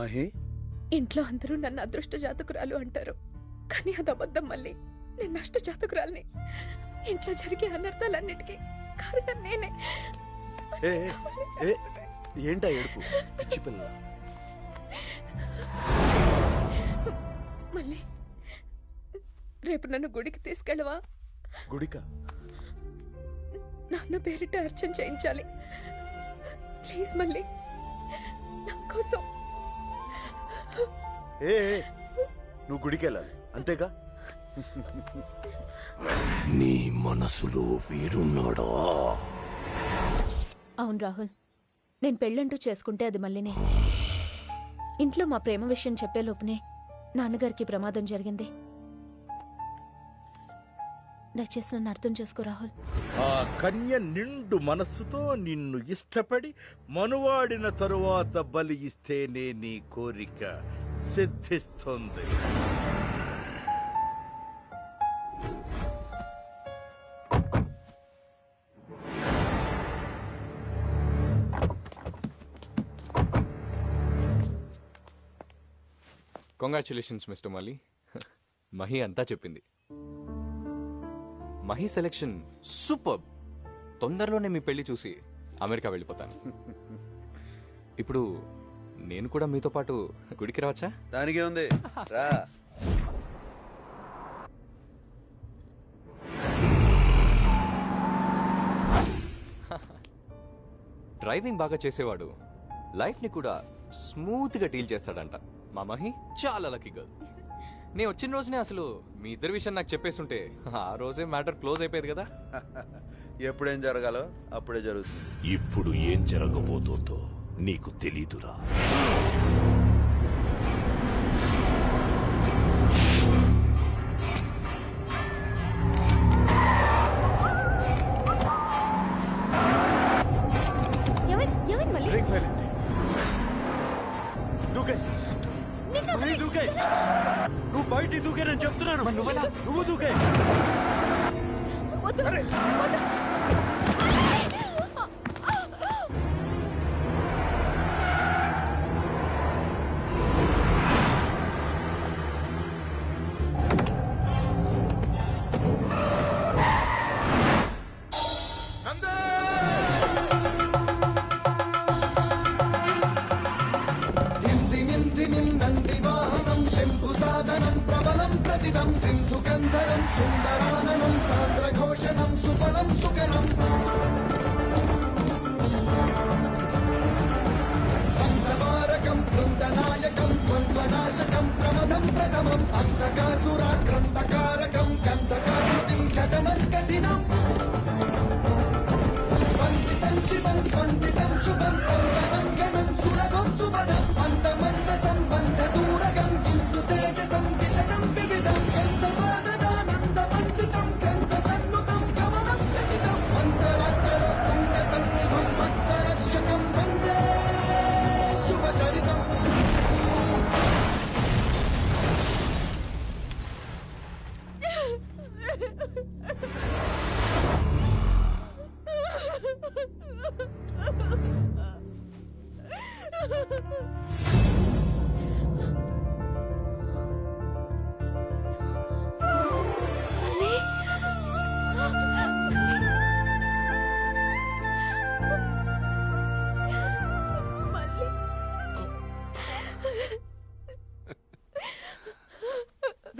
మహి, ఇంట్లో అందరూ నన్ను అదృష్ట జాతకురాలు అంటారు, కానీ అది అబద్ధం. మళ్ళీ నేను నష్ట జాతకురాల్ని. ఇంట్లో జరిగే అనర్థాలన్నిటికీ కారణం నేనే. ఏంటా ఏడుపు? పిచ్చి పిల్ల. మళ్ళీ రేపు నన్ను గుడికి తీసుకెళ్ళవా? గుడిక? నాన్న పేరిట అర్చన చేయించాలి. ప్లీజ్ మళ్ళీ, నా కోసం. నువ్వు గుడికి వెళ్ళాలి అంతేగా? నీ మనసులో వీడున్నాడా? అవును రాహుల్, నేను పెళ్ళంటూ చేసుకుంటే అది మళ్ళీనే. ఇంట్లో మా ప్రేమ విషయం చెప్పే లోపునే నాన్నగారికి ప్రమాదం జరిగింది. దయచేసి నన్ను అర్థం చేసుకో రాహుల్. ఆ కన్య నిండు మనస్సుతో నిన్ను ఇష్టపడి మనువాడిన తరువాత బలి ఇస్తేనే నీ కోరిక సిద్ధిస్తుంది. కంగ్రాచులేషన్స్ మిస్టర్ మలి. మహి అంతా చెప్పింది. Mahi selection super. తొందరలోనే మీ పెళ్లి చూసి అమెరికా వెళ్ళిపోతాను. ఇప్పుడు నేను కూడా మీతో పాటు గుడికి రావచ్చా? దానికే ఉంది, రా. డ్రైవింగ్ బాగా చేసేవాడు లైఫ్ని కూడా స్మూత్గా డీల్ చేస్తాడంట. మా మహి చాలా లక్కీ గర్ల్. నేను వచ్చిన రోజునే అసలు మీ ఇద్దరి విషయం నాకు చెప్పేస్తుంటే ఆ రోజే మ్యాటర్ క్లోజ్ అయిపోయేది కదా. ఎప్పుడేం జరగాలో అప్పుడే జరుగుతుంది. ఇప్పుడు ఏం జరగబోతోందో నీకు తెలీదురా. బ్రేక్ ఫెయిల్ అయింది. దూకే మహి, దూకే. నువ్వు బయటికి దూకే, నేను చెప్తున్నాను. నువ్వు దూకే. అరే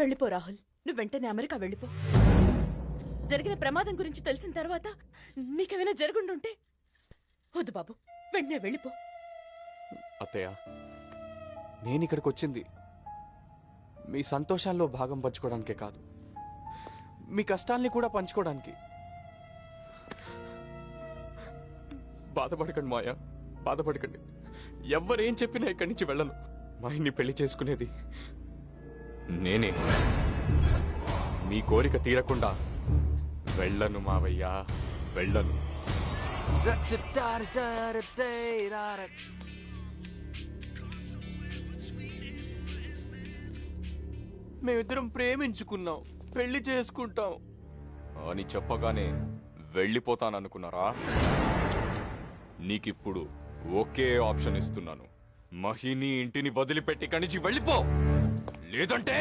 వెళ్ళిపో రాహుల్, నువ్వు వెంటనే అమెరికా వెళ్ళిపో. జరిగిన ప్రమాదం గురించి తెలిసిన తర్వాత నీకేమైనా జరుగుండుంటే వద్దు బాబు, వెంటనే వెళ్ళిపో. అత్తయ్య, నేను ఇక్కడికి వచ్చింది మీ సంతోషాల్లో భాగం పంచుకోవడానికే కాదు, మీ కష్టాల్ని కూడా పంచుకోవడానికి. బాధపడకండి మాయా, బాధపడకండి. ఎవ్వరేం చెప్పినా ఇక్కడి నుంచి వెళ్ళను. మా ఇన్ని పెళ్లి చేసుకునేది నేనే. మీ కోరిక తీరకుండా వెళ్ళను మావయ్యా, వెళ్ళను. మేమిద్దరం ప్రేమించుకున్నాం, పెళ్లి చేసుకుంటాం అని చెప్పగానే వెళ్ళిపోతాననుకున్నారా? నీకిప్పుడు ఒకే ఆప్షన్ ఇస్తున్నాను, మహిని ఇంటిని వదిలిపెట్టి కనిచి వెళ్ళిపో, లేదంటే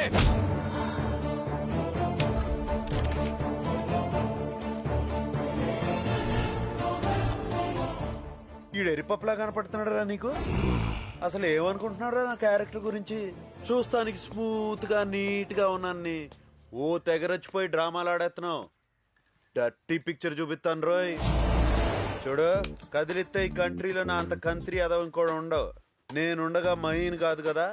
ఈడు ఎరిపప్పులా కనపడుతున్నాడురా నీకు? అసలు ఏమనుకుంటున్నారా నా క్యారెక్టర్ గురించి? చూస్తానికి స్మూత్ గా నీట్ గా ఉన్నాన్ని ఓ తెగరచ్చిపోయి డ్రామాలు ఆడేస్తున్నావు. డర్టీ పిక్చర్ చూపిస్తాను రోయ్. చూడు, కదిలిస్తే ఈ కంట్రీలో నా అంత కంత్రి అదవ ఇంకోటి ఉండవు. నేనుండగా మహీని కాదు కదా,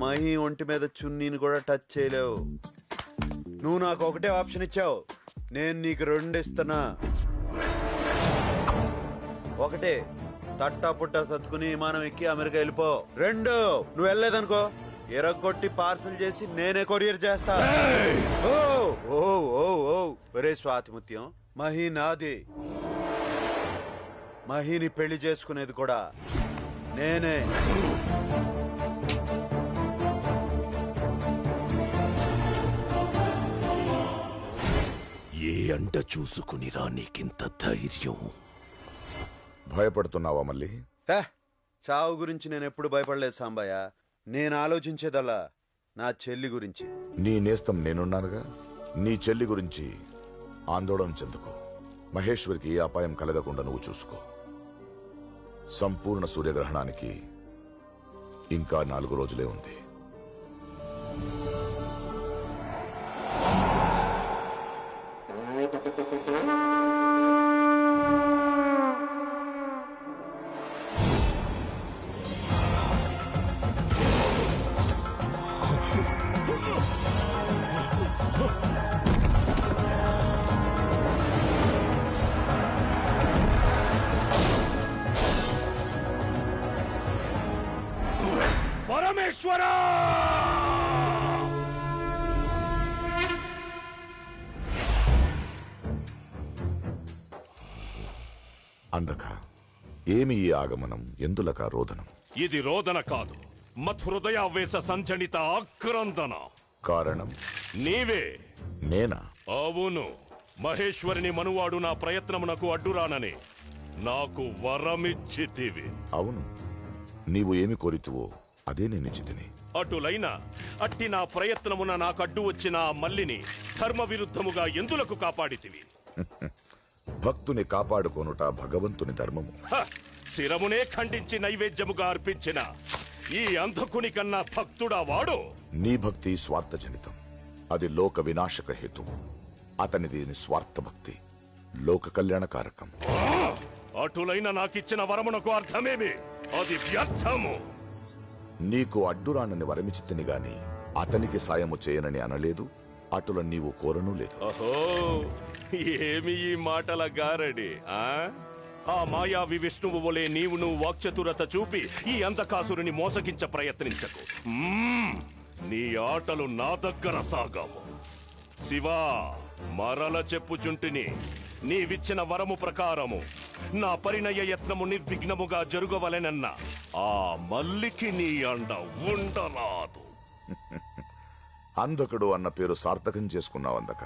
మహీ ఒంటి మీద చున్నీని కూడా టచ్ చేయలేవు. నువ్వు నాకు ఒకటే ఆప్షన్ ఇచ్చావు, నేను నీకు 2 ఇస్తున్నా. ఒకటే, తట్టా పుట్టా సత్తుకుని విమానం ఎక్కి అమెరికా వెళ్ళిపో. 2, నువ్వు వెళ్ళలేదనుకో ఎరగొట్టి పార్సల్ చేసి నేనే కొరియర్ చేస్తా. ఓ ఓ ఓ ఓ ఒరే స్వాతిముత్యం, మహీ నాది. మహీని పెళ్లి చేసుకునేది కూడా నేనే. ఏ అంట చూసుకునిరా నీకింత ధైర్యం? భయపడుతున్నావా మళ్ళీ? చావు గురించి నేను ఎప్పుడు భయపడలేదు సాంబయ్య. నేను ఆలోచించేదల్లా నా చెల్లి గురించి. నీ నేస్తం నేనున్నానుగా. నీ చెల్లి గురించి ఆందోళన చెందుకో. మహేశ్వరికి ఏ అపాయం కలగకుండా నువ్వు చూసుకో. సంపూర్ణ సూర్యగ్రహణానికి ఇంకా 4 రోజులే ఉంది. పరమేశ్వరా! అందక ఏమి ఈ ఆగమనం, ఎందులక రోదనం? ఇది రోదన కాదు, మత్హృదయావేశ సంచనిత ఆక్రందన. కారణం నీవే. నేనా? అవును, మహేశ్వరిని మనువాడు నా ప్రయత్నమునకు అడ్డురానని నాకు వరమిచ్చితివి. అవును, నీవు ఏమి కోరితువో అదే నేనిచ్చితిని. అటులైన అట్టి నా ప్రయత్నమున నాకు అడ్డు వచ్చిన ఆ మల్లిని ధర్మ విరుద్ధముగా ఎందులకు కాపాడితివి? భక్తుని కాపాడుకొనుట భగవంతుని ధర్మము. శిరమునే ఖండించి నైవేద్యముగా అర్పించిన ఈ అంధకుని కన్నా భక్తుడా వాడు? నీ భక్తి స్వార్థజనితం, అది లోక వినాశక హేతువు. అతనిది నిస్వార్థ భక్తి, లోక కళ్యాణకారకం. అటులైన నాకిచ్చిన వరమునకు అర్థమేమి? అది వ్యర్థము. నీకు అడ్డురానని వరమిచితిని గాని అతనికి సాయము చేయనని అనలేదు, అటుల నీవు కోరనూ లేదు. అహో, ఏమి ఈ మాటల గారడి? ఆ మాయావి విష్ణువు వలె నీవును వాక్చతురత చూపి ఈ అంధకాసురుని మోసగించ ప్రయత్నించకు. నీ ఆటలు నా దగ్గర సాగావు. శివా, మరల చెప్పుచుంటిని, నీవిచ్చిన వరము ప్రకారము నా పరిణయ యత్నము నిర్విఘ్నముగా జరుగవలెనన్న ఆ మల్లికి నీ అండ ఉండరాదు. అంధకుడు అన్న పేరు సార్థకం చేసుకున్నావు అందక.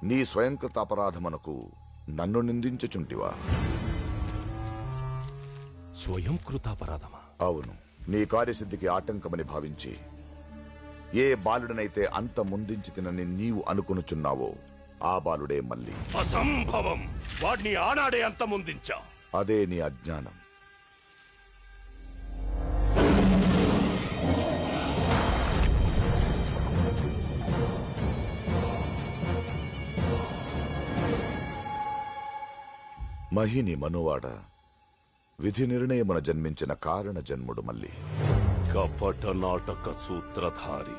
నీ స్వయంకృత అపరాధమునకు నన్ను నిందించుచుంటివా? స్వయం కృతాపరాధమా? అవును, నీ కార్యసిద్ధికి ఆటంకమని భావించి ఏ బాలుడనైతే అంత ముందించి తినని నీవు అనుకునుచున్నావో ఆ బాలుడే మళ్ళీ. అసంభవం! వాడిని ఆనాడే అంత ముందించా. అదే నీ అజ్ఞానం. మహిని మనువాడ విధి నిర్ణయమున జన్మించిన కారణ జన్ముడు మళ్ళీ. కపట నాటక సూత్రధారి,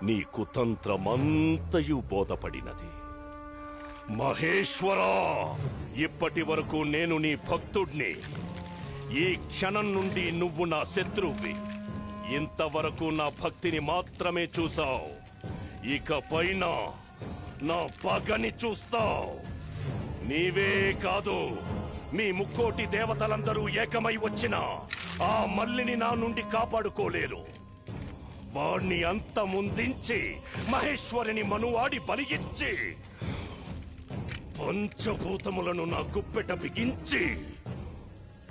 నీ కుతంత్రమంతయు బోధపడినది. మహేశ్వరా, ఇప్పటి వరకు నేను నీ భక్తుడిని. ఈ క్షణం నుండి నువ్వు నా శత్రువువి. ఇంతవరకు నా భక్తిని మాత్రమే చూసావు, ఇక పైన నా పగని చూస్తావు. నీవే కాదు, మీ ముక్కోటి దేవతలందరూ ఏకమై వచ్చిన ఆ మల్లిని నా నుండి కాపాడుకోలేరు. వాణ్ణి అంత ముందించి మహేశ్వరిని మనువాడి బలిగించి పంచభూతములను నా గుప్పెట బిగించి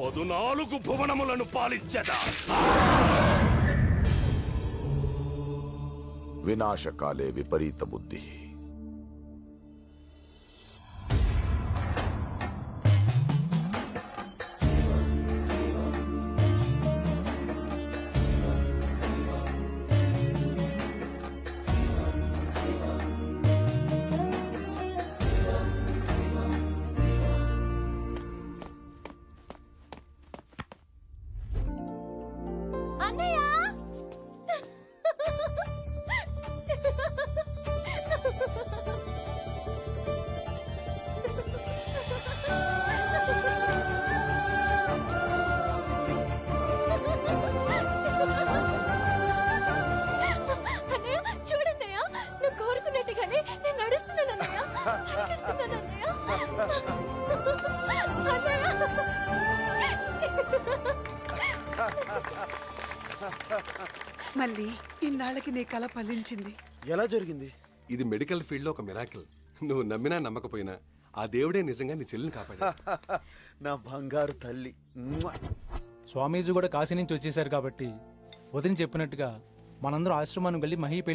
14 భువనములను పాలించదా. వినాశకాలే విపరీత బుద్ధి. చూడన్నయ్య, నువ్వు కోరుకున్నట్టుగానే నేను నడుస్తున్నానన్నయ్య. మళ్ళీ ఇన్నాళ్ళకి నీ కల ఫలించింది. ఎలా జరిగింది? ఇది మెడికల్ ఫీల్డ్ లో ఒక మిరాకిల్. నువ్వు నమ్మినా నమ్మకపోయినా ఆ దేవుడే నిజంగా నీ చెల్లిని కాపాడా. నా బంగారు తల్లి. స్వామీజీ కూడా కాశీ నుంచి వచ్చేసారు కాబట్టి వదిన చెప్పినట్టుగా మనందరం ఆశ్రమానికి వెళ్ళి మహి